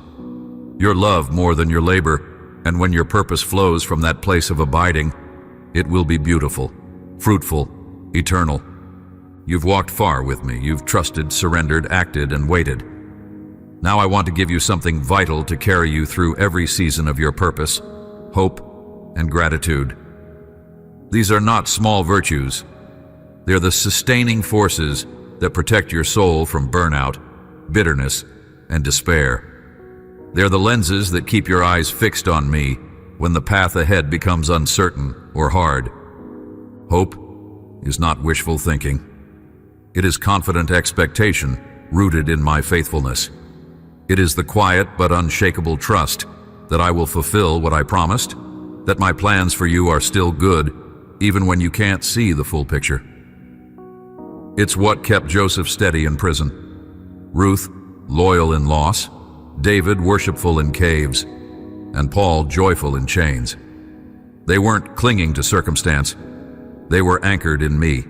Speaker 1: your love more than your labor, and when your purpose flows from that place of abiding, it will be beautiful, fruitful, eternal. You've walked far with me. You've trusted, surrendered, acted, and waited. Now I want to give you something vital to carry you through every season of your purpose: hope and gratitude. These are not small virtues. They're the sustaining forces that protect your soul from burnout, bitterness, and despair. They're the lenses that keep your eyes fixed on me when the path ahead becomes uncertain or hard. Hope is not wishful thinking. It is confident expectation rooted in my faithfulness. It is the quiet but unshakable trust that I will fulfill what I promised, that my plans for you are still good, even when you can't see the full picture. It's what kept Joseph steady in prison, Ruth loyal in loss, David worshipful in caves, and Paul joyful in chains. They weren't clinging to circumstance. They were anchored in me.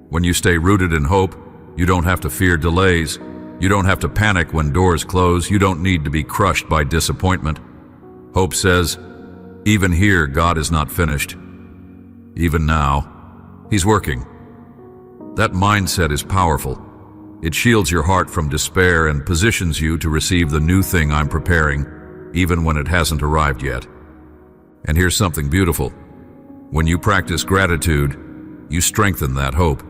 Speaker 1: When you stay rooted in hope, you don't have to fear delays. You don't have to panic when doors close. You don't need to be crushed by disappointment. Hope says, even here, God is not finished. Even now, He's working. That mindset is powerful. It shields your heart from despair and positions you to receive the new thing I'm preparing, even when it hasn't arrived yet. And here's something beautiful. When you practice gratitude, you strengthen that hope.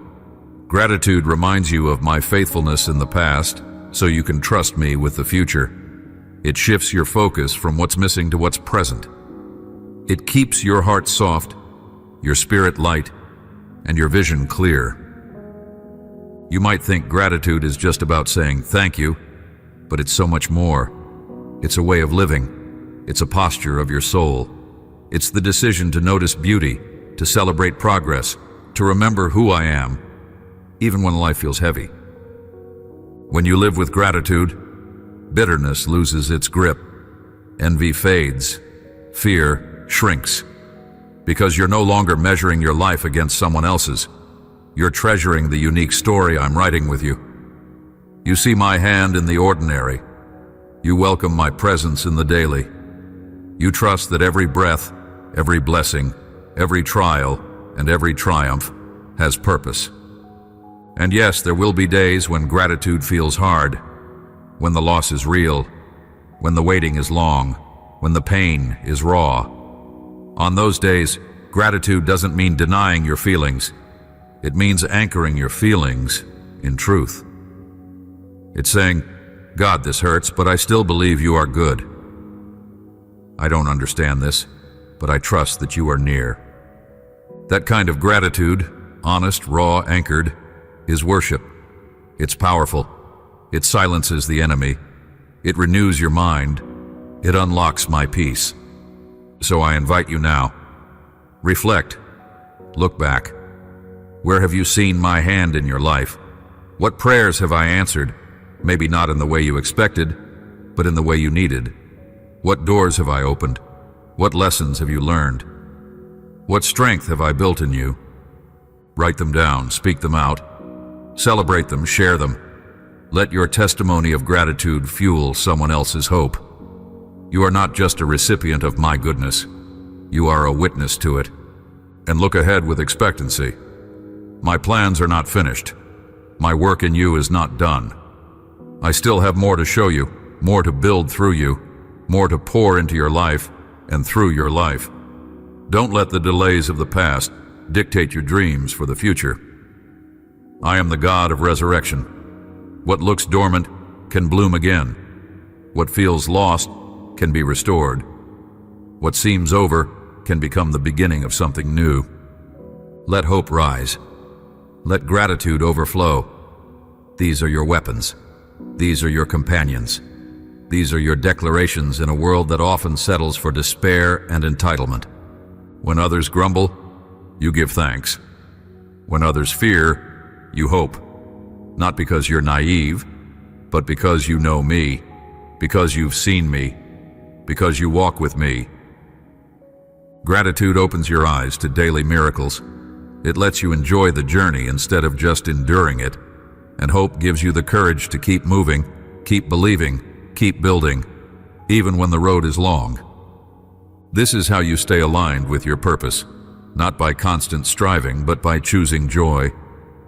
Speaker 1: Gratitude reminds you of my faithfulness in the past, so you can trust me with the future. It shifts your focus from what's missing to what's present. It keeps your heart soft, your spirit light, and your vision clear. You might think gratitude is just about saying thank you, but it's so much more. It's a way of living. It's a posture of your soul. It's the decision to notice beauty, to celebrate progress, to remember who I am, even when life feels heavy. When you live with gratitude, bitterness loses its grip, envy fades, fear shrinks, because you're no longer measuring your life against someone else's. You're treasuring the unique story I'm writing with you. You see my hand in the ordinary. You welcome my presence in the daily. You trust that every breath, every blessing, every trial, and every triumph has purpose. And yes, there will be days when gratitude feels hard, when the loss is real, when the waiting is long, when the pain is raw. On those days, gratitude doesn't mean denying your feelings. It means anchoring your feelings in truth. It's saying, God, this hurts, but I still believe you are good. I don't understand this, but I trust that you are near. That kind of gratitude, honest, raw, anchored, is worship. It's powerful. It silences the enemy. It renews your mind. It unlocks my peace. So I invite you now. Reflect. Look back. Where have you seen my hand in your life? What prayers have I answered? Maybe not in the way you expected, but in the way you needed. What doors have I opened? What lessons have you learned? What strength have I built in you? Write them down, speak them out. Celebrate them, share them. Let your testimony of gratitude fuel someone else's hope. You are not just a recipient of my goodness. You are a witness to it. And look ahead with expectancy. My plans are not finished. My work in you is not done. I still have more to show you, more to build through you, more to pour into your life and through your life. Don't let the delays of the past dictate your dreams for the future. I am the God of resurrection. What looks dormant can bloom again. What feels lost can be restored. What seems over can become the beginning of something new. Let hope rise. Let gratitude overflow. These are your weapons. These are your companions. These are your declarations in a world that often settles for despair and entitlement. When others grumble, you give thanks. When others fear, you hope. Not because you're naive, but because you know me, because you've seen me, because you walk with me. Gratitude opens your eyes to daily miracles. It lets you enjoy the journey instead of just enduring it. And hope gives you the courage to keep moving, keep believing, keep building, even when the road is long. This is how you stay aligned with your purpose, not by constant striving, but by choosing joy,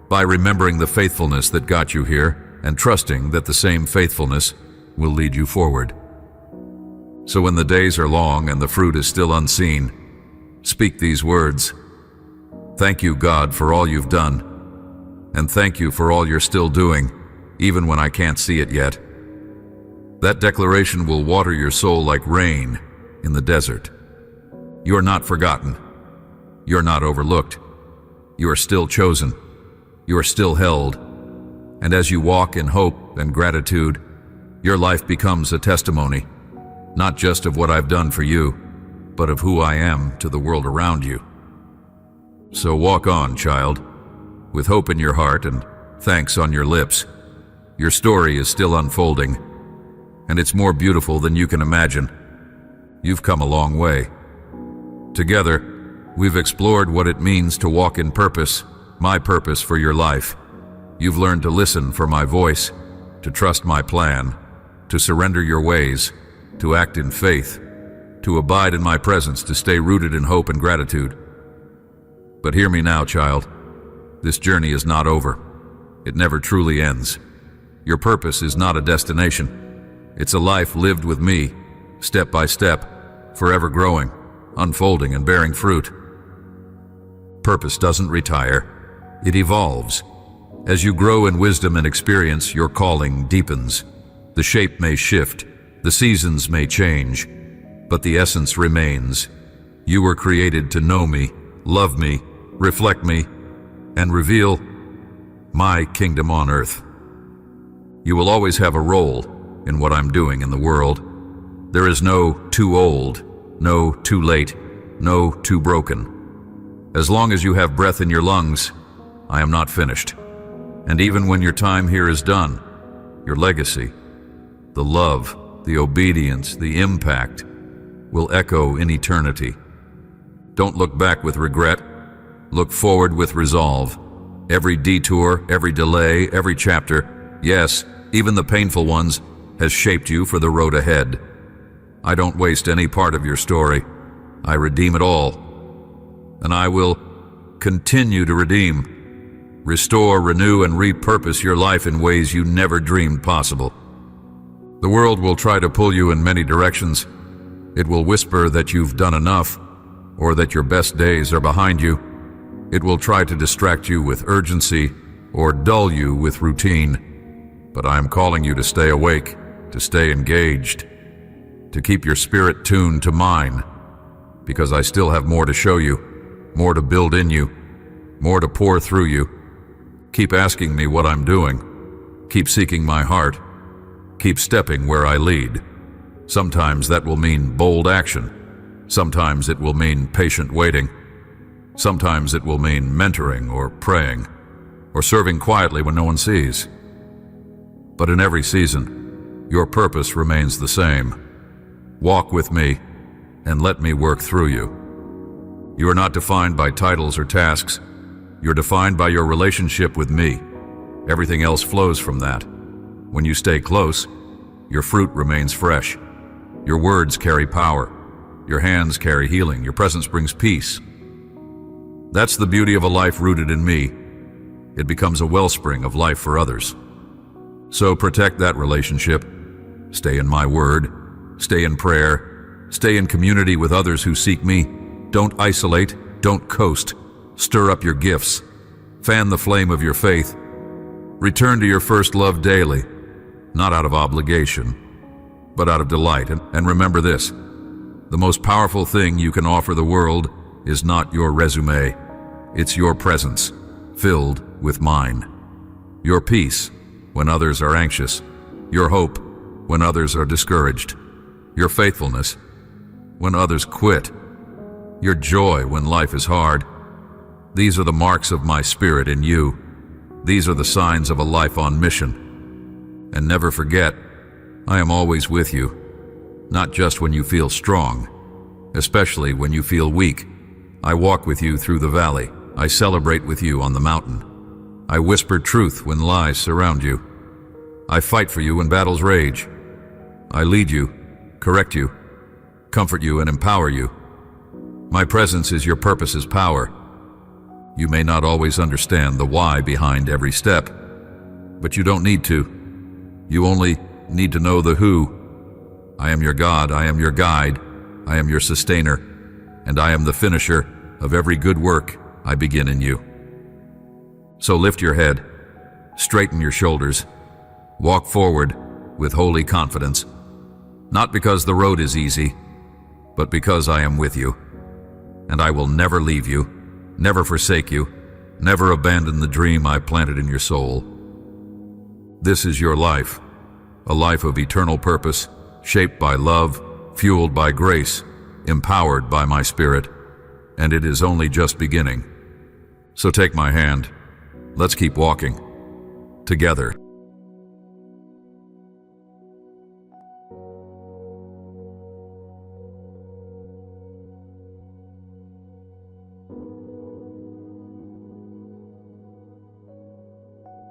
Speaker 1: by remembering the faithfulness that got you here and trusting that the same faithfulness will lead you forward. So when the days are long and the fruit is still unseen, speak these words. Thank you, God, for all you've done. And thank you for all you're still doing, even when I can't see it yet. That declaration will water your soul like rain in the desert. You're not forgotten. You're not overlooked. You are still chosen. You are still held. And as you walk in hope and gratitude, your life becomes a testimony, not just of what I've done for you, but of who I am to the world around you. So walk on, child, with hope in your heart and thanks on your lips. Your story is still unfolding, and it's more beautiful than you can imagine. You've come a long way. Together, we've explored what it means to walk in purpose, my purpose for your life. You've learned to listen for my voice, to trust my plan, to surrender your ways, to act in faith, to abide in my presence, to stay rooted in hope and gratitude. But hear me now, child. This journey is not over. It never truly ends. Your purpose is not a destination. It's a life lived with me, step by step, forever growing, unfolding, and bearing fruit. Purpose doesn't retire. It evolves. As you grow in wisdom and experience, your calling deepens. The shape may shift, the seasons may change, but the essence remains. You were created to know me, love me, reflect me, and reveal my kingdom on earth. You will always have a role in what I'm doing in the world. There is no too old, no too late, no too broken. As long as you have breath in your lungs, I am not finished. And even when your time here is done, your legacy, the love, the obedience, the impact, will echo in eternity. Don't look back with regret. Look forward with resolve. Every detour, every delay, every chapter, yes, even the painful ones, has shaped you for the road ahead. I don't waste any part of your story. I redeem it all. And I will continue to redeem, restore, renew, and repurpose your life in ways you never dreamed possible. The world will try to pull you in many directions. It will whisper that you've done enough, or that your best days are behind you. It will try to distract you with urgency or dull you with routine. But I am calling you to stay awake, to stay engaged, to keep your spirit tuned to mine, because I still have more to show you, more to build in you, more to pour through you. Keep asking me what I'm doing. Keep seeking my heart. Keep stepping where I lead. Sometimes that will mean bold action. Sometimes it will mean patient waiting. Sometimes it will mean mentoring or praying, or serving quietly when no one sees. But in every season, your purpose remains the same. Walk with me and let me work through you. You are not defined by titles or tasks. You're defined by your relationship with me. Everything else flows from that. When you stay close, your fruit remains fresh. Your words carry power. Your hands carry healing. Your presence brings peace. That's the beauty of a life rooted in me. It becomes a wellspring of life for others. So protect that relationship. Stay in my word. Stay in prayer. Stay in community with others who seek me. Don't isolate. Don't coast. Stir up your gifts. Fan the flame of your faith. Return to your first love daily, not out of obligation, but out of delight. And remember this, the most powerful thing you can offer the world is not your resume. It's your presence, filled with mine. Your peace when others are anxious. Your hope when others are discouraged. Your faithfulness when others quit. your joy when life is hard. These are the marks of my spirit in you. These are the signs of a life on mission. And never forget, I am always with you, not just when you feel strong, especially when you feel weak. I walk with you through the valley. I celebrate with you on the mountain. I whisper truth when lies surround you. I fight for you when battles rage. I lead you, correct you, comfort you, and empower you. My presence is your purpose's power. You may not always understand the why behind every step, but you don't need to. You only need to know the who. I am your God, I am your guide, I am your sustainer, and I am the finisher of every good work I begin in you. So lift your head, straighten your shoulders, walk forward with holy confidence, not because the road is easy, but because I am with you, and I will never leave you, never forsake you, never abandon the dream I planted in your soul. This is your life, a life of eternal purpose, shaped by love, fueled by grace, empowered by my spirit, and it is only just beginning. So take my hand. Let's keep walking together.